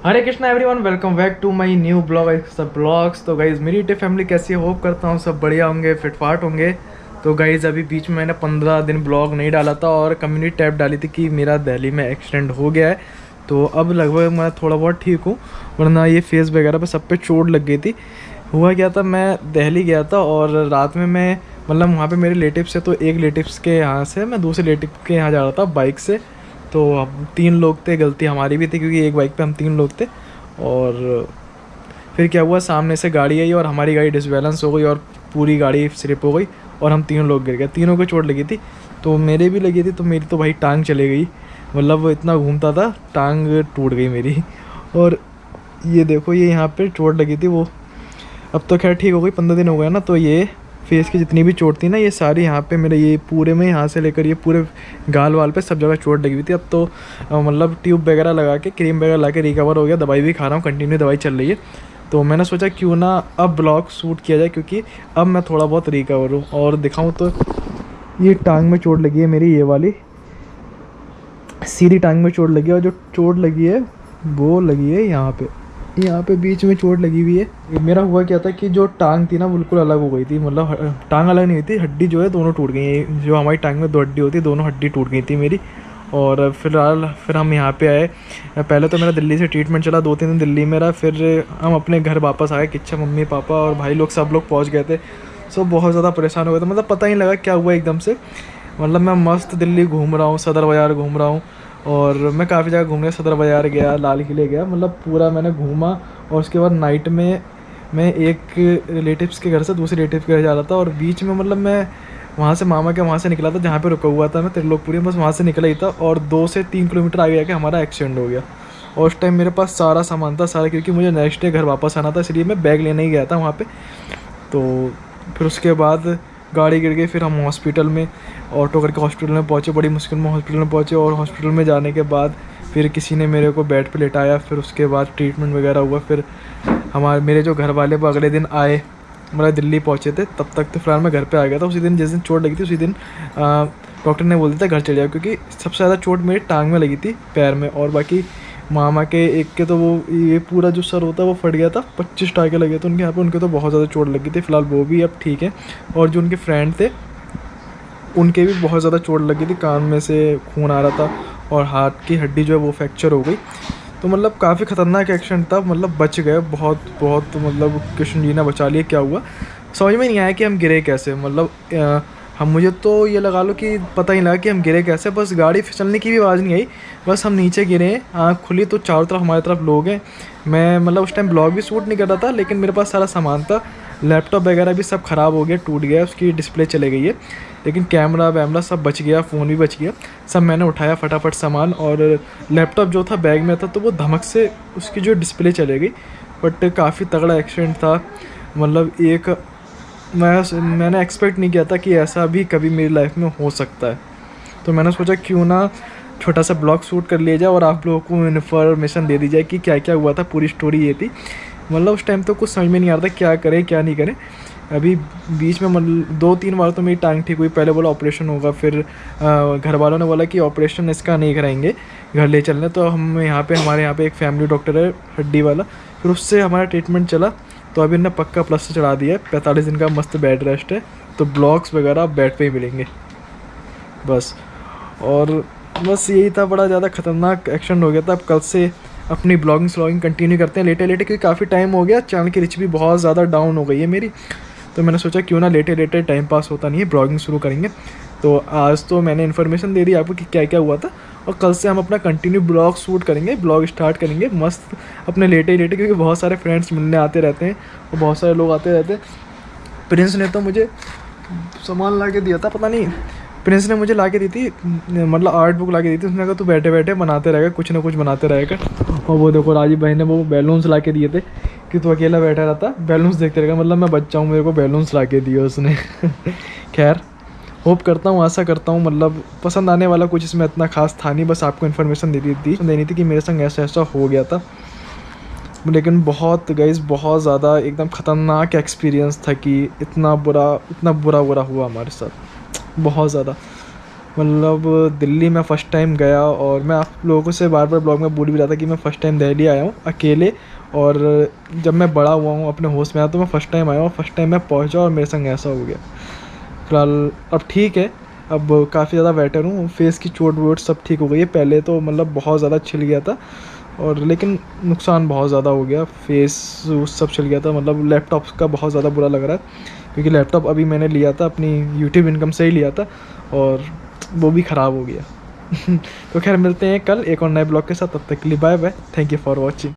Hare Krishna everyone, welcome back to my new blog सब blogs. तो guys मेरी YouTube family कैसी है, होप करता हूँ सब बढ़िया होंगे, फिटफाट होंगे। तो गाइज़ अभी बीच में मैंने 15 दिन ब्लॉग नहीं डाला था और कम्युनिटी टैब डाली थी कि मेरा दिल्ली में एक्सीडेंट हो गया है। तो अब लगभग मैं थोड़ा बहुत ठीक हूँ, वरना ये फेस वगैरह पे सब पे चोट लग गई थी। हुआ क्या था, मैं दिल्ली गया था और रात में मैं मतलब वहाँ पे मेरे रिलेटिव्स है, तो एक रिलेटिव्स के यहाँ से मैं दूसरे रिलेटिव के यहाँ जा रहा था बाइक से। तो हम 3 लोग थे, गलती हमारी भी थी क्योंकि एक बाइक पे हम 3 लोग थे। और फिर क्या हुआ, सामने से गाड़ी आई और हमारी गाड़ी डिसबैलेंस हो गई और पूरी गाड़ी स्लिप हो गई और हम 3 लोग गिर गए। तीनों को चोट लगी थी, तो मेरे भी लगी थी। तो मेरी तो भाई टांग चली गई, मतलब वो इतना घूमता था, टांग टूट गई मेरी। और ये देखो, ये यहाँ पे चोट लगी थी, वो अब तो खैर ठीक हो गई, 15 दिन हो गए ना। तो ये फेस की जितनी भी चोट थी ना, ये सारी यहाँ पे मेरे, ये पूरे में यहाँ से लेकर ये पूरे गाल वाल पे सब जगह चोट लगी हुई थी। अब तो मतलब ट्यूब वगैरह लगा के, क्रीम वगैरह लगा के रिकवर हो गया। दवाई भी खा रहा हूँ, कंटिन्यू दवाई चल रही है। तो मैंने सोचा क्यों ना अब ब्लॉग शूट किया जाए, क्योंकि अब मैं थोड़ा बहुत रिकवर हूँ। और दिखाऊँ तो ये टांग में चोट लगी है मेरी, ये वाली सीधी टांग में चोट लगी है। और जो चोट लगी है वो लगी है यहाँ पे बीच में चोट लगी हुई है। ये मेरा हुआ क्या था कि जो टांग थी ना बिल्कुल अलग हो गई थी, मतलब टांग अलग नहीं हुई थी, हड्डी जो है दोनों टूट गई। जो हमारी टांग में 2 हड्डी होती है, दोनों हड्डी टूट गई थी मेरी। और फिर हम यहाँ पे आए। पहले तो मेरा दिल्ली से ट्रीटमेंट चला, 2-3 दिन दिल्ली में रहा। फिर हम अपने घर वापस आए, किच्छा मम्मी पापा और भाई लोग सब लोग पहुँच गए थे। सो बहुत ज़्यादा परेशान हो गए थे, मतलब पता ही नहीं लगा क्या हुआ एकदम से। मतलब मैं मस्त दिल्ली घूम रहा हूँ, सदर बाज़ार घूम रहा हूँ। और मैं काफ़ी जगह घूमने, सदर बाज़ार गया, लाल किले गया, मतलब पूरा मैंने घूमा। और उसके बाद नाइट में मैं एक रिलेटिव्स के घर से दूसरे रिलेटिव के घर जा रहा था। और बीच में मतलब मैं वहाँ से मामा के वहाँ से निकला था, जहाँ पे रुका हुआ था मैं त्रिलोकपुरी, बस वहाँ से निकला ही था। और 2 से 3 किलोमीटर आगे जाके हमारा एक्सीडेंट हो गया। और उस टाइम मेरे पास सारा सामान था, सारा, क्योंकि मुझे नेक्स्ट डे घर वापस आना था, इसलिए मैं बैग लेने ही गया था वहाँ पे। तो फिर उसके बाद गाड़ी गिर गई। फिर हम हॉस्पिटल में ऑटो करके हॉस्पिटल में पहुँचे, बड़ी मुश्किल में हॉस्पिटल में पहुँचे। और हॉस्पिटल में जाने के बाद फिर किसी ने मेरे को बेड पे लेटाया। फिर उसके बाद ट्रीटमेंट वगैरह हुआ। फिर मेरे जो घर वाले वो अगले दिन आए, मतलब दिल्ली पहुँचे थे। तब तक तो फिलहाल मैं घर पे आ गया था। उसी दिन जिस दिन चोट लगी थी, उसी दिन डॉक्टर ने बोल दिया था घर चले जाओ, क्योंकि सबसे ज़्यादा चोट मेरी टांग में लगी थी, पैर में। और बाकी मामा के एक के तो वो ये पूरा जो सर होता है वो फट गया था, 25 टाँके लगे थे उनके यहाँ पे, उनके तो बहुत ज़्यादा चोट लगी थी। फिलहाल वो भी अब ठीक है। और जो उनके फ्रेंड थे उनके भी बहुत ज़्यादा चोट लगी थी, कान में से खून आ रहा था और हाथ की हड्डी जो है वो फ्रैक्चर हो गई। तो मतलब काफ़ी ख़तरनाक एक्सीडेंट था, मतलब बच गए बहुत बहुत, तो मतलब कृष्ण जी ने बचा लिया। क्या हुआ समझ में नहीं आया कि हम गिरे कैसे, मतलब हम, मुझे तो ये लगा लो कि पता ही लगा कि हम गिरे कैसे। बस गाड़ी फिसलने की भी आवाज़ नहीं आई, बस हम नीचे गिरे, आँख खुली तो चारों तरफ हमारी तरफ लोग हैं। मैं मतलब उस टाइम ब्लॉग भी शूट नहीं कर रहा था, लेकिन मेरे पास सारा सामान था। लैपटॉप वगैरह भी सब ख़राब हो गया, टूट गया, उसकी डिस्प्ले चले गई है, लेकिन कैमरा वैमरा सब बच गया, फ़ोन भी बच गया। सब मैंने उठाया फटाफट सामान। और लैपटॉप जो था बैग में था, तो वो धमक से उसकी जो डिस्प्ले चले गई। बट काफ़ी तगड़ा एक्सीडेंट था, मतलब एक मैंने एक्सपेक्ट नहीं किया था कि ऐसा भी कभी मेरी लाइफ में हो सकता है। तो मैंने सोचा क्यों ना छोटा सा ब्लॉग शूट कर लिया जाए और आप लोगों को इन्फॉर्मेशन दे दी जाए कि क्या क्या हुआ था। पूरी स्टोरी ये थी, मतलब उस टाइम तो कुछ समझ में नहीं आ रहा था क्या करें क्या नहीं करें। अभी बीच में मतलब 2-3 बार तो मेरी टांग ठीक हुई। पहले बोला ऑपरेशन होगा, फिर घर वालों ने बोला कि ऑपरेशन इसका नहीं कराएंगे, घर ले चलने। तो हम यहाँ पे, हमारे यहाँ पे एक फैमिली डॉक्टर है हड्डी वाला, फिर उससे हमारा ट्रीटमेंट चला। तो अभी इन्हें पक्का प्लस चढ़ा दिया है, 45 दिन का मस्त बेड रेस्ट है। तो ब्लॉग्स वगैरह बेड पे ही मिलेंगे बस। और बस यही था, बड़ा ज़्यादा ख़तरनाक एक्शन हो गया था। अब कल से अपनी ब्लॉगिंग कंटिन्यू करते हैं लेटे लेटे, क्योंकि काफ़ी टाइम हो गया, चैनल की रिच भी बहुत ज़्यादा डाउन हो गई है मेरी। तो मैंने सोचा क्यों ना लेटे लेटे, टाइम पास होता नहीं है, ब्लॉगिंग शुरू करेंगे। तो आज तो मैंने इन्फॉर्मेशन दे दी आपको कि क्या क्या हुआ था। और कल से हम अपना कंटिन्यू ब्लॉग शूट करेंगे, ब्लॉग स्टार्ट करेंगे मस्त अपने लेटे लेटे, क्योंकि बहुत सारे फ्रेंड्स मिलने आते रहते हैं और बहुत सारे लोग आते रहते हैं। प्रिंस ने तो मुझे सामान ला के दिया था, पता नहीं, प्रिंस ने मुझे ला के दी थी, मतलब आर्ट बुक ला के दी थी। उसने कहा तू बैठे बैठे बनाते रहेगा, कुछ ना कुछ बनाते रहेगा। और वो देखो राजीव भाई ने वो बैलून्स ला के दिए थे कि तू अकेला बैठा रहता बैलून्स देखते रहेगा, मतलब मैं बच्चा हूँ, मेरे को बैलून्स ला के दिए उसने। खैर, होप करता हूँ, आशा करता हूँ मतलब पसंद आने वाला। कुछ इसमें इतना खास था नहीं, बस आपको इन्फॉर्मेशन देनी थी कि मेरे संग ऐसा ऐसा हो गया था। लेकिन बहुत गाइस, बहुत ज़्यादा एकदम ख़तरनाक एक्सपीरियंस था कि इतना बुरा हुआ हमारे साथ, बहुत ज़्यादा। मतलब दिल्ली में फ़र्स्ट टाइम गया, और मैं आप लोगों से बार बार ब्लॉग में बोल भी रहा था कि मैं फ़र्स्ट टाइम दिल्ली आया हूँ अकेले। और जब मैं बड़ा हुआ हूँ अपने होश में आया तो मैं फ़र्स्ट टाइम आया हूँ, फ़र्स्ट टाइम मैं पहुँचा और मेरे संग ऐसा हो गया। फिलहाल अब ठीक है, अब काफ़ी ज़्यादा बेटर हूँ, फेस की चोट वोट सब ठीक हो गई है। पहले तो मतलब बहुत ज़्यादा छिल गया था, और लेकिन नुकसान बहुत ज़्यादा हो गया, फेस सब छिल गया था। मतलब लैपटॉप का बहुत ज़्यादा बुरा लग रहा है, क्योंकि लैपटॉप अभी मैंने लिया था अपनी यूट्यूब इनकम से ही लिया था, और वो भी ख़राब हो गया। तो खैर मिलते हैं कल एक और नए ब्लॉग के साथ, तब तक के लिए bye bye, thank you for watching.